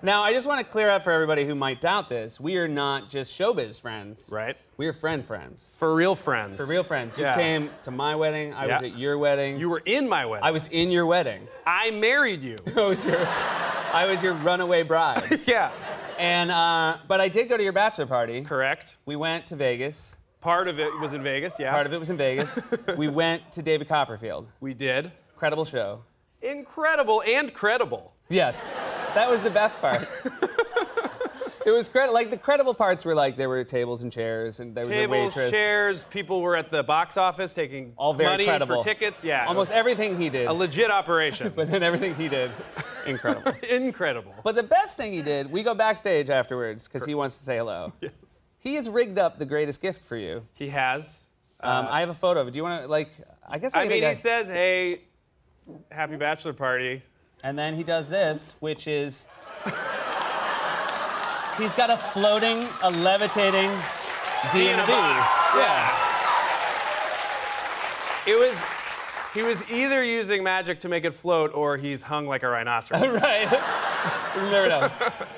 Now, I just want to clear up for everybody who might doubt this. We are not just showbiz friends. Right. We are friends. For real friends. For real friends. You Yeah. came to my wedding. I was at your wedding. You were in my wedding. I was in your wedding. I married you. I was your runaway bride. Yeah. And but I did go to your bachelor party. Correct. We went to Vegas. Part of it was in Vegas, yeah. Part of it was in Vegas. We went to David Copperfield. We did. Incredible show. Incredible and credible. Yes, that was the best part. It was like the credible parts were like there were tables and chairs and there was a waitress. Tables, chairs, people were at the box office taking All very money credible. for tickets. Yeah. Almost everything he did. a legit operation. But then everything he did, incredible. Incredible. But the best thing he did, we go backstage afterwards because he wants to say hello. Yes. He has rigged up the greatest gift for you. He has. I have a photo of it. Do you want to, like, I guess I I can mean, take he says, hey, happy bachelor party. And then he does this, which is he's got a levitating D in and a a B. box. Yeah. He was either using magic to make it float or he's hung like a rhinoceros. Right. You never know.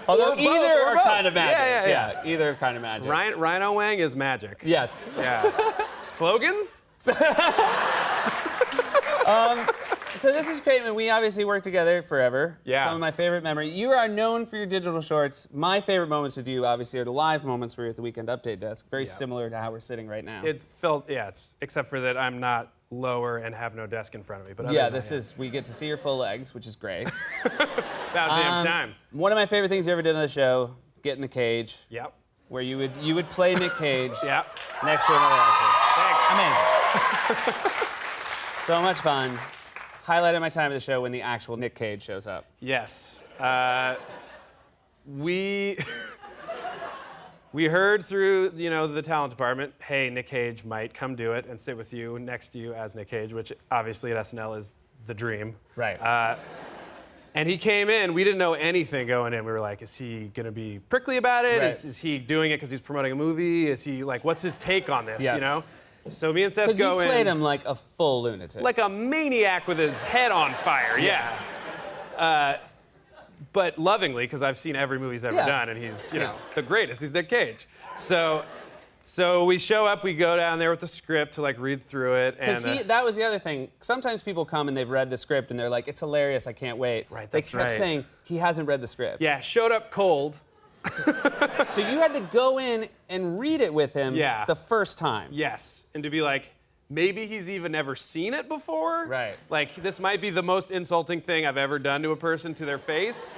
Although Or both, either or are both. kind of magic. Yeah. Either are kind of magic. Rhino Wang is magic. Yes. Yeah. Slogans? So this is great, and we obviously worked together forever. Yeah. Some of my favorite memories. You are known for your digital shorts. My favorite moments with you, obviously, are the live moments where you're at the Weekend Update desk. Very similar to how we're sitting right now. It felt, except for that I'm not lower and have no desk in front of me. But Yeah, we get to see your full legs, which is great. About damn time. One of my favorite things you ever did on the show, get in the cage, Yep. where you would play Nick Cage Yep. next to another actor. Thanks. Amazing. So much fun. Highlight of my time at the show when the actual Nick Cage shows up. Yes. We heard through, the talent department, hey, Nick Cage might come do it and sit with you next to you as Nick Cage, which obviously at SNL is the dream. Right. And he came in. We didn't know anything going in. We were like, is he going to be prickly about it? Right. Is he doing it because he's promoting a movie? Is he, what's his take on this, Yes. So me and Seth Because go you in. played him like a full lunatic. Like a maniac with his head on fire, yeah. But lovingly, because I've seen every movie he's ever done, and he's, the greatest. He's Nick Cage. So we show up, we go down there with the script to read through it, and Because that was the other thing. Sometimes people come and they've read the script and they're like, it's hilarious, I can't wait. Right, They that's kept right. saying, he hasn't read the script. yeah, showed up cold. So you had to go in and read it with him the first time. Yes, and to be like, maybe he's even never seen it before. Right. Like, this might be the most insulting thing I've ever done to a person to their face.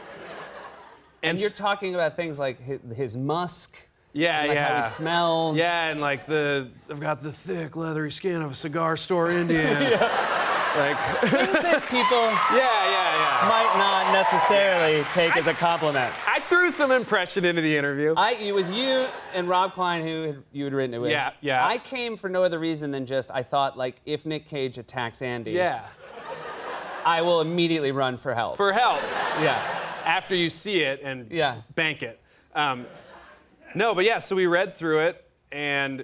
And you're talking about things like his musk. Yeah, and how he smells. Yeah, and I've got the thick, leathery skin of a cigar store Indian. Things that people Yeah. might not necessarily take as a compliment. I threw some impression into the interview. It was you and Rob Klein who you had written it with. Yeah. I came for no other reason than just I thought if Nick Cage attacks Andy, Yeah. I will immediately run for help. For help. Yeah. After you see it and Yeah. bank it. So we read through it, and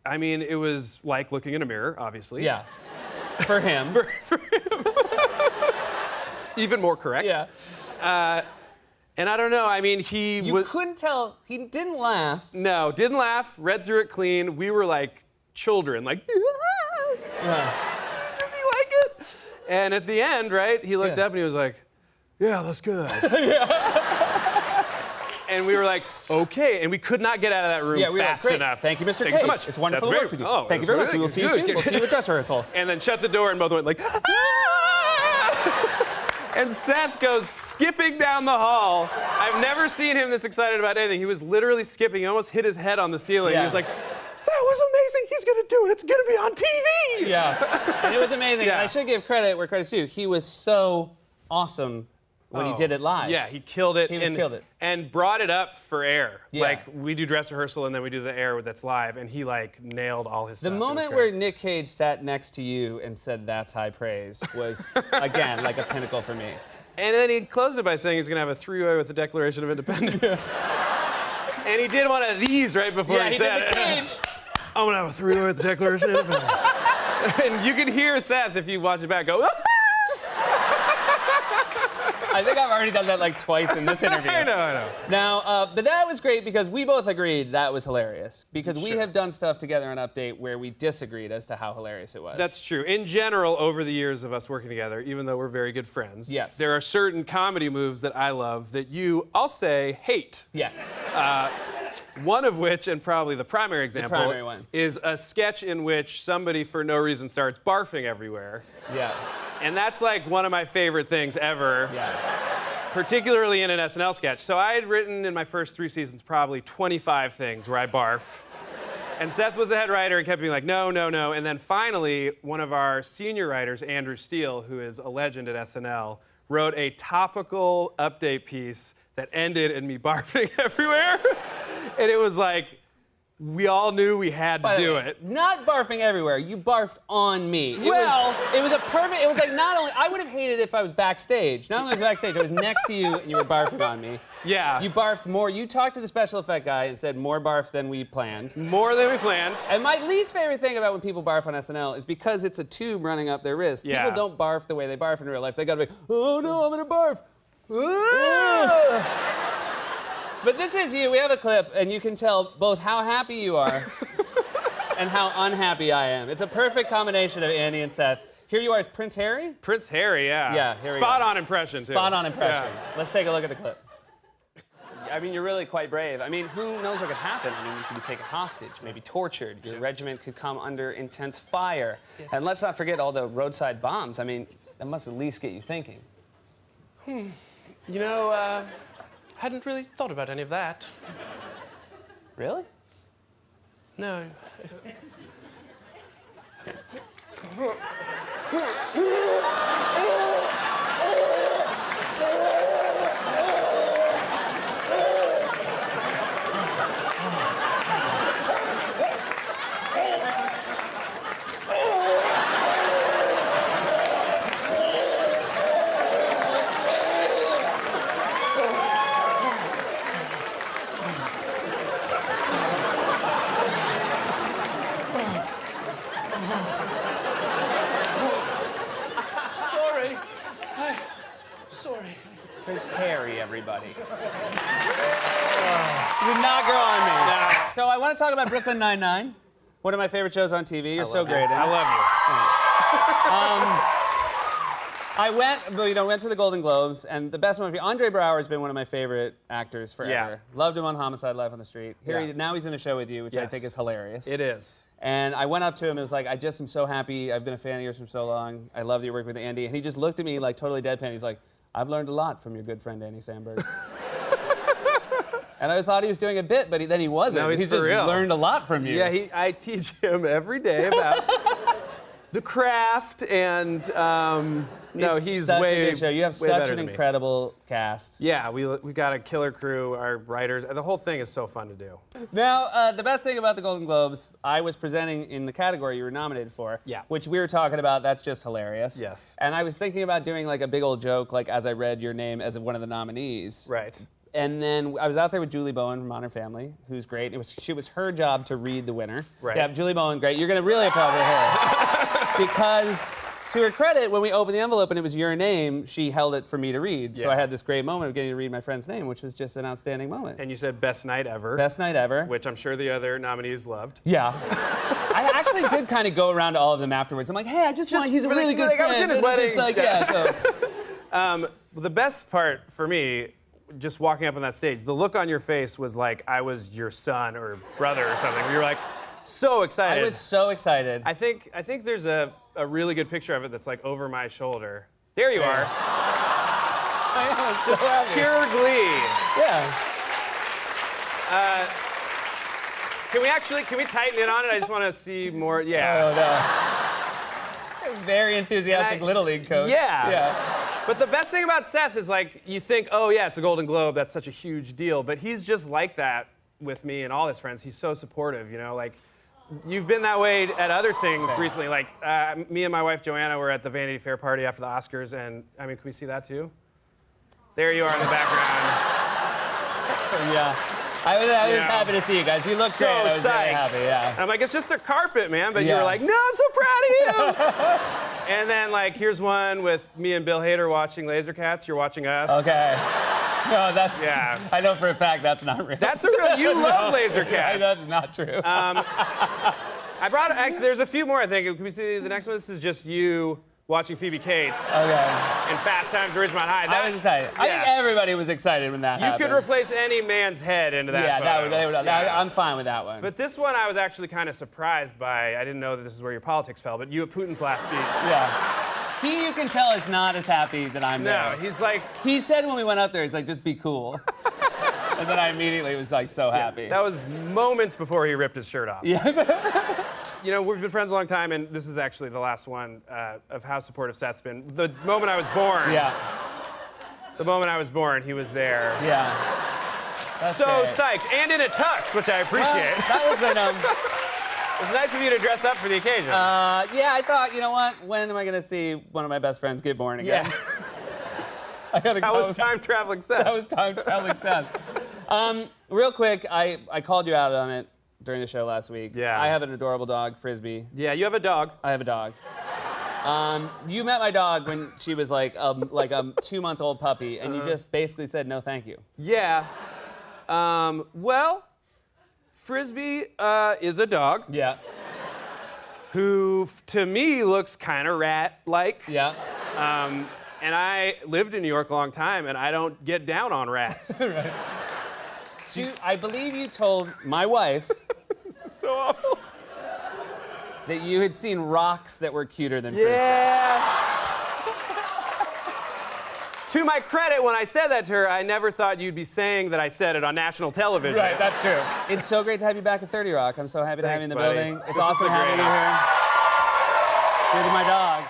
I mean, it was like looking in a mirror, obviously. Yeah. For him. Even more correct. Yeah. And I don't know, I mean, You couldn't tell. He didn't laugh. No, didn't laugh, read through it clean. We were like children, like, does he like it? And at the end, right, he looked up and he was like, yeah, that's good. And we were like, okay. And we could not get out of that room Yeah, we were fast like, great. enough. Thank you, Mr. Thank Cage. you so much. It's wonderful That's to work great. with you. Oh, Thank you that's very much. We will see you good. soon. We'll see you at dress rehearsal. And then shut the door and both went like, and Seth goes skipping down the hall. I've never seen him this excited about anything. He was literally skipping. He almost hit his head on the ceiling. Yeah. He was like, that was amazing. He's going to do it. It's going to be on TV. Yeah. And it was amazing. Yeah. And I should give credit where credit's due. He was so awesome when he did it live. Yeah, he killed it. He killed it. And brought it up for air. Yeah. Like, we do dress rehearsal and then we do the air that's live, and he nailed all his The stuff. It was moment great. where Nick Cage sat next to you and said, that's high praise, was, again, like a pinnacle for me. And then he closed it by saying he's going to have a three-way with the Declaration of Independence. And he did one of these right before he said did the Cage. I'm going to have a three-way with the Declaration of Independence. And you can hear Seth, if you watch it back, go, I think I've already done that like twice in this interview. I know. Now, but that was great because we both agreed that was hilarious. Because we Sure. have done stuff together on Update where we disagreed as to how hilarious it was. That's true. In general, over the years of us working together, even though we're very good friends, Yes. there are certain comedy moves that I love that you, I'll say, hate. Yes. One of which, and probably the primary example, primary one. is a sketch in which somebody, for no reason, starts barfing everywhere. Yeah. And that's like one of my favorite things ever, Yeah. particularly in an SNL sketch. So I had written in my first 3 seasons probably 25 things where I barf. And Seth was the head writer and kept being like, no, no, no. And then finally, one of our senior writers, Andrew Steele, who is a legend at SNL, wrote a topical update piece that ended in me barfing everywhere. And it was like, we all knew we had to By the do way, it. Not barfing everywhere. You barfed on me. It was a perfect. It was like not only I would have hated it if I was backstage. Not only was I backstage, I was next to you and you were barfing on me. Yeah. You barfed more. You talked to the special effect guy and said more barf than we planned. More than we planned. And my least favorite thing about when people barf on SNL is because it's a tube running up their wrist. Yeah. People don't barf the way they barf in real life. They gotta be, oh no, I'm gonna barf. Ah. But this is you. We have a clip, and you can tell both how happy you are and how unhappy I am. It's a perfect combination of Andy and Seth. Here you are as Prince Harry. Prince Harry, yeah. Yeah, here we Spot go. on impression, too. Spot on impression. Yeah. Let's take a look at the clip. I mean, you're really quite brave. I mean, who knows what could happen? I mean, you could be taken hostage, maybe tortured. Your regiment could come under intense fire. Yes. And let's not forget all the roadside bombs. I mean, that must at least get you thinking. You know, hadn't really thought about any of that. Really? No. Sorry. Sorry. Prince Harry, everybody. Did not grow on me. No. So I want to talk about Brooklyn Nine-Nine, one of my favorite shows on TV. You're so great in it. I love you. I went to the Golden Globes, and the best movie. Andre Braugher has been one of my favorite actors forever. Yeah. Loved him on Homicide: Life on the Street. Yeah. Now he's in a show with you, which I Yes. think is hilarious. It is. And I went up to him and was like, I just am so happy. I've been a fan of yours for so long. I love that you work with Andy. And he just looked at me like totally deadpan. He's like, I've learned a lot from your good friend Andy Samberg. And I thought he was doing a bit, but then he wasn't. No, he's for just real. learned a lot from you. Yeah, I teach him every day about the craft, and no, It's he's such way a good show. You have way such better an than me. incredible cast. Yeah, we got a killer crew, our writers. The whole thing is so fun to do. Now, the best thing about the Golden Globes, I was presenting in the category you were nominated for, Yeah. which we were talking about. That's just hilarious. Yes. And I was thinking about doing like a big old joke, like as I read your name as one of the nominees. Right. And then I was out there with Julie Bowen from Modern Family, who's great. She was her job to read the winner. Right. Yeah, Julie Bowen, great. You're gonna really applaud her because, to her credit, when we opened the envelope and it was your name, she held it for me to read. So Yeah. I had this great moment of getting to read my friend's name, which was just an outstanding moment. And you said best night ever, Best night ever. which I'm sure the other nominees loved. Yeah. I actually did kind of go around to all of them afterwards. I'm like, hey, I just want, he's a for the- really good like, I friend. was in his And it's wedding. just like, yeah, so. The best part for me, just walking up on that stage, the look on your face was like I was your son or brother or something. You were like so excited. I was so excited. I think there's a really good picture of it that's like over my shoulder. There you are. I am, I'm so happy. Pure glee. Yeah. Can we tighten in on it? I just want to see more. Yeah. Oh, no. Very enthusiastic And I- Little League coach. Yeah. Yeah. But the best thing about Seth is like you think, oh yeah, it's a Golden Globe, that's such a huge deal. But he's just like that with me and all his friends. He's so supportive, you know, like you've been that way at other things recently. Like me and my wife Joanna were at the Vanity Fair party after the Oscars, and I mean, can we see that too? There you are in the background. Yeah. I was Yeah. happy to see you guys. You look great. I was psyched. very happy, yeah. And I'm like, it's just a carpet, man. But you Yeah. were like, no, I'm so proud of you. And then, like, here's one with me and Bill Hader watching Laser Cats. You're watching us. Okay. No, that's. Yeah. I know for a fact that's not real. That's a real. You love Laser Cats. That's not true. There's a few more, I think. Can we see the next one? This is just you watching Phoebe Cates Okay. in Fast Times at Ridgemont High. I was excited. I think everybody was excited when that You happened. could replace any man's head into that Yeah, photo. I'm fine with that one. But this one I was actually kind of surprised by. I didn't know that this is where your politics fell, but you at Putin's last speech. yeah. He, you can tell, is not as happy that I'm there. No, he's like, He said when we went up there, he's like, just be cool. And then I immediately was like so happy. that was moments before he ripped his shirt off. Yeah. You know, we've been friends a long time, and this is actually the last one of how supportive Seth's been. The moment I was born. Yeah. The moment I was born, he was there. Yeah. That's So great. psyched, and in a tux, which I appreciate. That was an, It's nice of you to dress up for the occasion. yeah, I thought, you know what? When am I going to see one of my best friends get born again? yeah, I gotta that go. was time traveling Seth. That was time traveling Seth. Real quick, I called you out on it during the show last week. Yeah. I have an adorable dog, Frisbee. Yeah, you have a dog. I have a dog. You met my dog when she was like a 2-month-old puppy, and you just basically said no, thank you. Yeah. Well, Frisbee is a dog Yeah. who, to me, looks kind of rat-like. Yeah. And I lived in New York a long time, and I don't get down on rats. I believe you told my wife So awful. that you had seen rocks that were cuter than Frisbee. Yeah. To my credit, when I said that to her, I never thought you'd be saying that I said it on national television. Right, that's true. It's so great to have you back at 30 Rock. I'm so happy to have you in the Thanks, buddy. building. It's This is awesome the having you greatest. here. You're my dog.